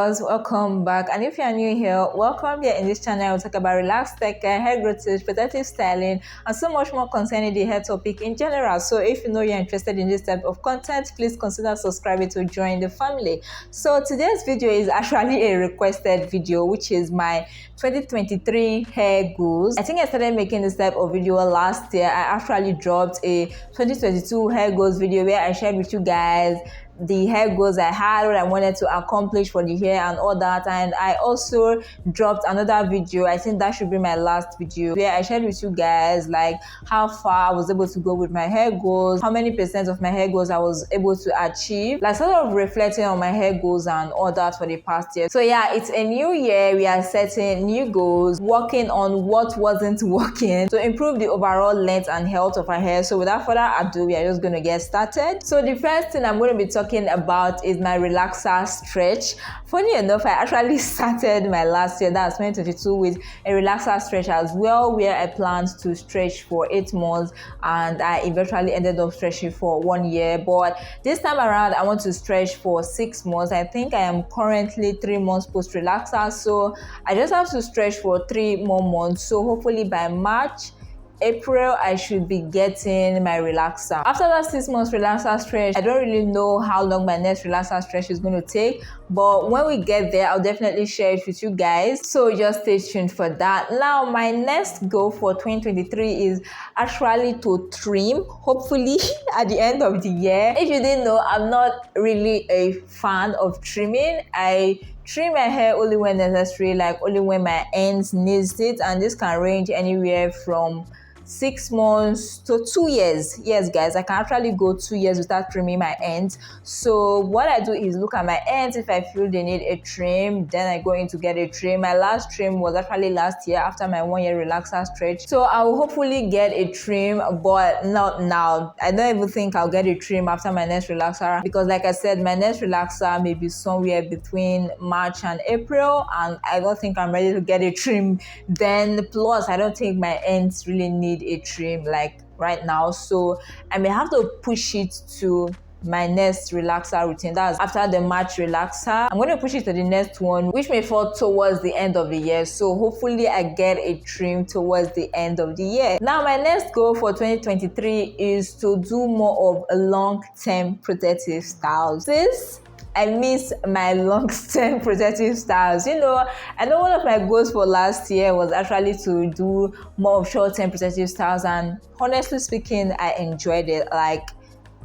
viewers, welcome back. And if you are new here, welcome here. In this channel we'll talk about relaxed tech care, hair growth, protective styling, and so much more concerning the hair topic in general. So if you know you're interested in this type of content, please consider subscribing to join the family. So today's video is actually a requested video, which is my 2023 hair goals. I think I started making this type of video last year. I actually dropped a 2022 hair goals video where I shared with you guys the hair goals I had, what I wanted to accomplish for the hair and all that. And I also dropped another video, I think that should be my last video, where I shared with you guys like how far I was able to go with my hair goals, how many percent of my hair goals I was able to achieve, like sort of reflecting on my hair goals and all that for the past year. So yeah, it's a new year, we are setting new goals, working on what wasn't working to improve the overall length and health of our hair. So without further ado, we are just going to get started. So the first thing I'm going to be talking about is my relaxer stretch. Funny enough, I actually started my last year, that's 2022, with a relaxer stretch as well, where I planned to stretch for 8 months and I eventually ended up stretching for 1 year. But this time around I want to stretch for 6 months. I think I am currently 3 months post relaxer, so I just have to stretch for 3 more months. So hopefully by April, I should be getting my relaxer. After that 6 months relaxer stretch, I don't really know how long my next relaxer stretch is going to take, but when we get there, I'll definitely share it with you guys. So just stay tuned for that. Now, my next goal for 2023 is actually to trim, hopefully at the end of the year. If you didn't know, I'm not really a fan of trimming. I trim my hair only when necessary, like only when my ends needs it, and this can range anywhere from 6 months to 2 years. Yes guys, I can actually go 2 years without trimming my ends. So what I do is look at my ends. If I feel they need a trim, then I go in to get a trim. My last trim was actually last year after my 1 year relaxer stretch, so I will hopefully get a trim, but not now. I don't even think I'll get a trim after my next relaxer, because like I said, my next relaxer may be somewhere between March and April, and I don't think I'm ready to get a trim then. Plus I don't think my ends really need a trim like right now, so I may have to push it to my next relaxer routine. That's after the March relaxer. I'm going to push it to the next one, which may fall towards the end of the year. So hopefully I get a trim towards the end of the year. Now my next goal for 2023 is to do more of a long-term protective styles. I miss my long-term protective styles. You know, I know one of my goals for last year was actually to do more of short-term protective styles, and honestly speaking, I enjoyed it. Like,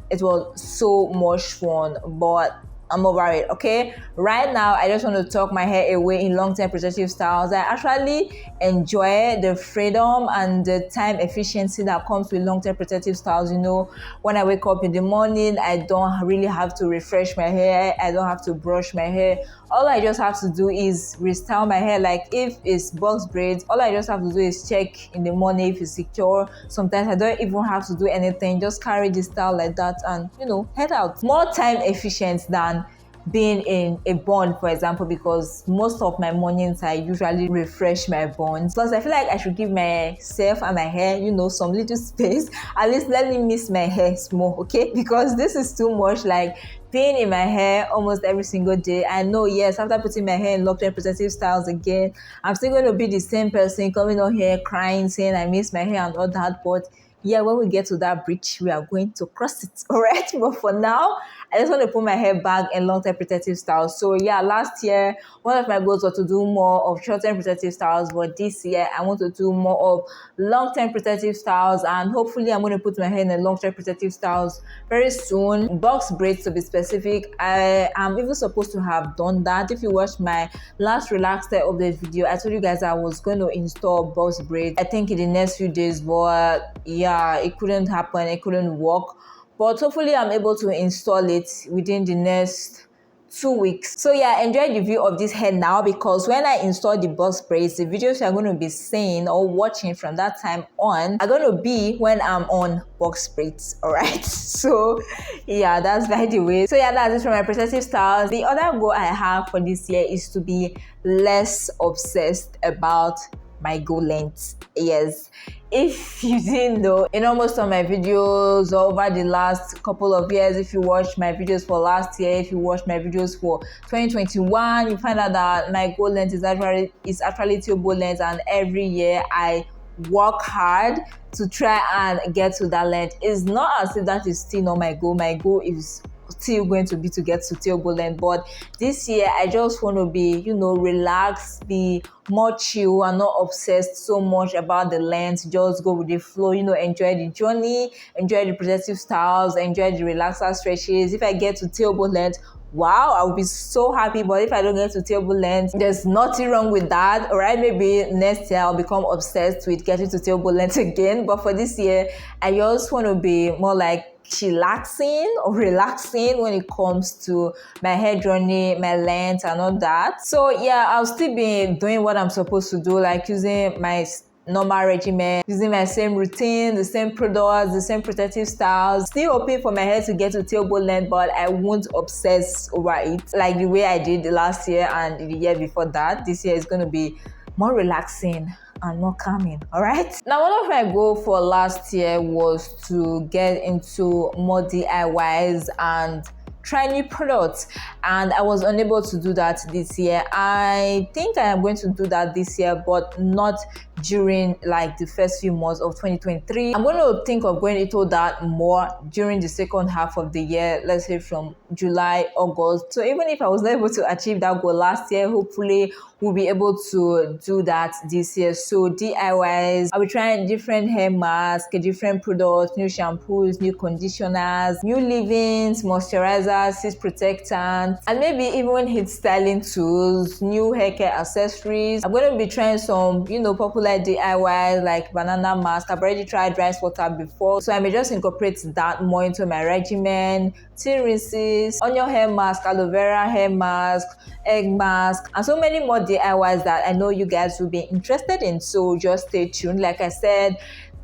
it was so much fun, but I'm over it, okay? Right now, I just want to tuck my hair away in long-term protective styles. I actually enjoy the freedom and the time efficiency that comes with long-term protective styles. You know, when I wake up in the morning, I don't really have to refresh my hair. I don't have to brush my hair. All I just have to do is restyle my hair. Like if it's box braids, all I just have to do is check in the morning if it's secure. Sometimes I don't even have to do anything. Just carry the style like that and, you know, head out. More time efficient than being in a bun, for example, because most of my mornings I usually refresh my buns. Plus I feel like I should give myself and my hair, you know, some little space. At least let me miss my hair small, okay? Because this is too much, like being in my hair almost every single day. I know, yes, after putting my hair in long-term protective styles again, I'm still going to be the same person coming on here crying, saying I miss my hair and all that. But yeah, when we get to that bridge, we are going to cross it, all right? But for now, I just want to put my hair back in long-term protective styles. So yeah, last year, one of my goals was to do more of short-term protective styles, but this year, I want to do more of long-term protective styles, and hopefully I'm going to put my hair in a long-term protective styles very soon. Box braids to be specific. I am even supposed to have done that. If you watched my last relaxed hair update video, I told you guys I was going to install box braids, I think in the next few days, but yeah, it couldn't happen, it couldn't work. But hopefully I'm able to install it within the next 2 weeks. So yeah, enjoy the view of this hair now, because when I install the box braids, the videos you're going to be seeing or watching from that time on are going to be when I'm on box braids, all right? So yeah, that's by the way. So yeah, that's it for my protective styles. The other goal I have for this year is to be less obsessed about my goal length. Yes, if you didn't know, in almost all my videos over the last couple of years, if you watched my videos for last year, if you watched my videos for 2021, you find out that my goal length is actually tailbone length, and every year I work hard to try and get to that length. It's not as if that is still not my goal. My goal is still going to be to get to tailbone length, but this year I just want to be, relaxed, be more chill and not obsessed so much about the length. Just go with the flow, enjoy the journey, enjoy the protective styles, enjoy the relaxer stretches. If I get to tailbone length, wow, I'll be so happy. But if I don't get to tailbone length, there's nothing wrong with that. All right, maybe next year I'll become obsessed with getting to tailbone length again. But for this year, I just want to be more like chillaxing or relaxing when it comes to my hair journey, my length and all that. So yeah, I'll still be doing what I'm supposed to do, like using my normal regimen, using my same routine, the same products, the same protective styles, still hoping for my hair to get to tailbone length, but I won't obsess over it like the way I did last year and the year before that. This year is going to be more relaxing and more calming. All right, now one of my goals for last year was to get into more DIYs and try new products, and I was unable to do that this year. I think I am going to do that this year, but not during like the first few months of 2023. I'm going to think of going into that more during the second half of the year, let's say from July, August. So even if I was not able to achieve that goal last year, hopefully we'll be able to do that this year. So DIYs, I'll be trying different hair masks, different products, new shampoos, new conditioners, new leave-ins, moisturizers, cyst protectants, and maybe even heat styling tools, new hair care accessories. I'm going to be trying some, popular DIYs like banana mask. I've already tried rice water before, so I may just incorporate that more into my regimen. Tea rinses, onion hair mask, aloe vera hair mask, egg mask, and so many more DIYs that I know you guys will be interested in. So just stay tuned. Like I said,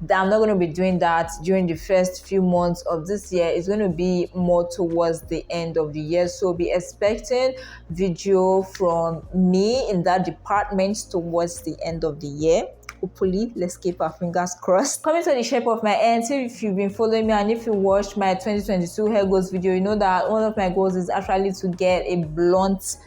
I'm not going to be doing that during the first few months of this year. It's going to be more towards the end of the year, so be expecting video from me in that department towards the end of the year. Hopefully, let's keep our fingers crossed. Coming to the shape of my ends, if you've been following me and if you watched my 2022 hair goals video, you know that one of my goals is actually to get a blunt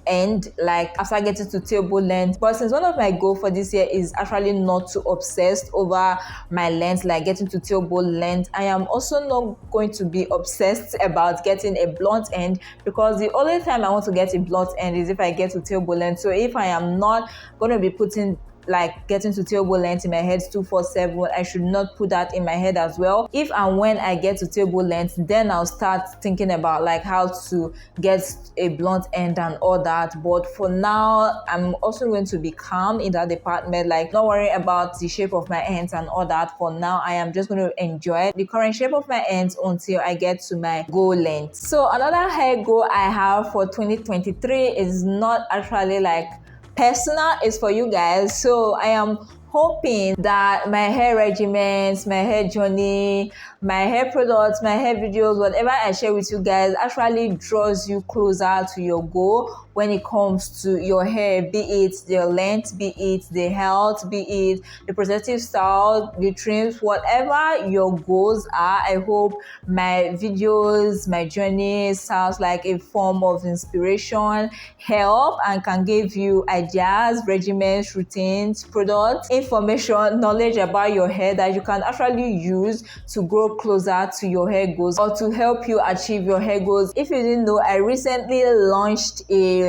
end, like after getting to tailbone length. But since one of my goals for this year is actually not too obsessed over my length, like getting to tailbone length, I am also not going to be obsessed about getting a blunt end, because the only time I want to get a blunt end is if I get to tailbone length. So if I am not going to be putting like getting to tailbone length in my head 247, I should not put that in my head as well. If and when I get to tailbone length, then I'll start thinking about like how to get a blunt end and all that. But for now, I'm also going to be calm in that department, like not worry about the shape of my ends and all that. For now, I am just going to enjoy the current shape of my ends until I get to my goal length. So another hair goal I have for 2023 is not actually like personal, is for you guys. So I am hoping that my hair regimens, my hair journey, my hair products, my hair videos, whatever I share with you guys actually draws you closer to your goal when it comes to your hair, be it the length, be it the health, be it the protective style, the trims, whatever your goals are. I hope my videos, my journey sounds like a form of inspiration, help, and can give you ideas, regimens, routines, products, information, knowledge about your hair that you can actually use to grow closer to your hair goals or to help you achieve your hair goals. If you didn't know, I recently launched a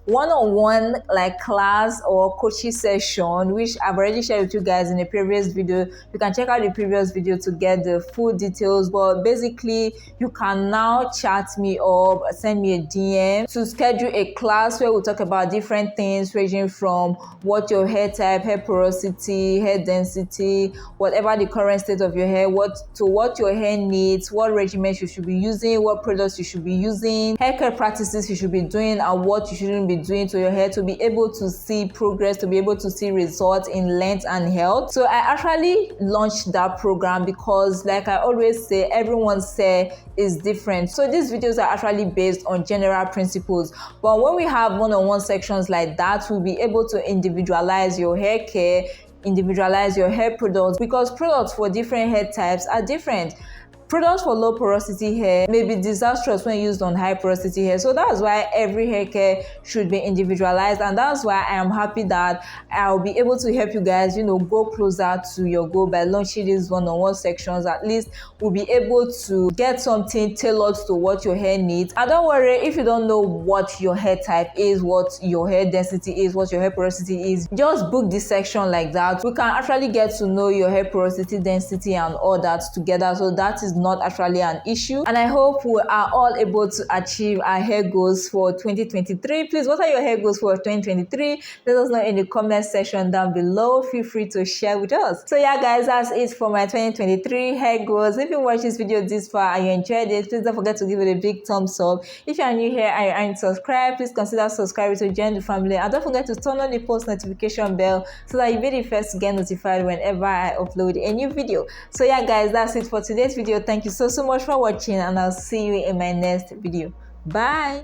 one-on-one like class or coaching session, which I've already shared with you guys in a previous video. You can check out the previous video to get the full details, but basically you can now chat me up, send me a DM to schedule a class where we'll talk about different things ranging from what your hair type, hair porosity, hair density, whatever the current state of your hair, what your hair needs, what regimens you should be using, what products you should be using, hair care practices you should be doing, and what you shouldn't be be doing to your hair to be able to see progress, to be able to see results in length and health. So I actually launched that program because, like I always say, everyone's hair is different. So these videos are actually based on general principles, but when we have one-on-one sections like that, we'll be able to individualize your hair care, individualize your hair products, because products for different hair types are different. Products for low porosity hair may be disastrous when used on high porosity hair. So that's why every hair care should be individualized, and that's why I am happy that I'll be able to help you guys, go closer to your goal by launching these one-on-one sections. At least we'll be able to get something tailored to what your hair needs. And don't worry if you don't know what your hair type is, what your hair density is, what your hair porosity is. Just book this section like that. We can actually get to know your hair porosity, density, and all that together. So that is not actually an issue, and I hope we are all able to achieve our hair goals for 2023. Please, what are your hair goals for 2023? Let us know in the comment section down below. Feel free to share with us. So yeah guys, that's it for my 2023 hair goals. If you watched this video this far and you enjoyed it, please don't forget to give it a big thumbs up. If you are new here and you aren't subscribed, please consider subscribing to join the family, and don't forget to turn on the post notification bell so that you'll be the first to get notified whenever I upload a new video. So yeah guys, that's it for today's video. Thank you so much for watching, and I'll see you in my next video. Bye.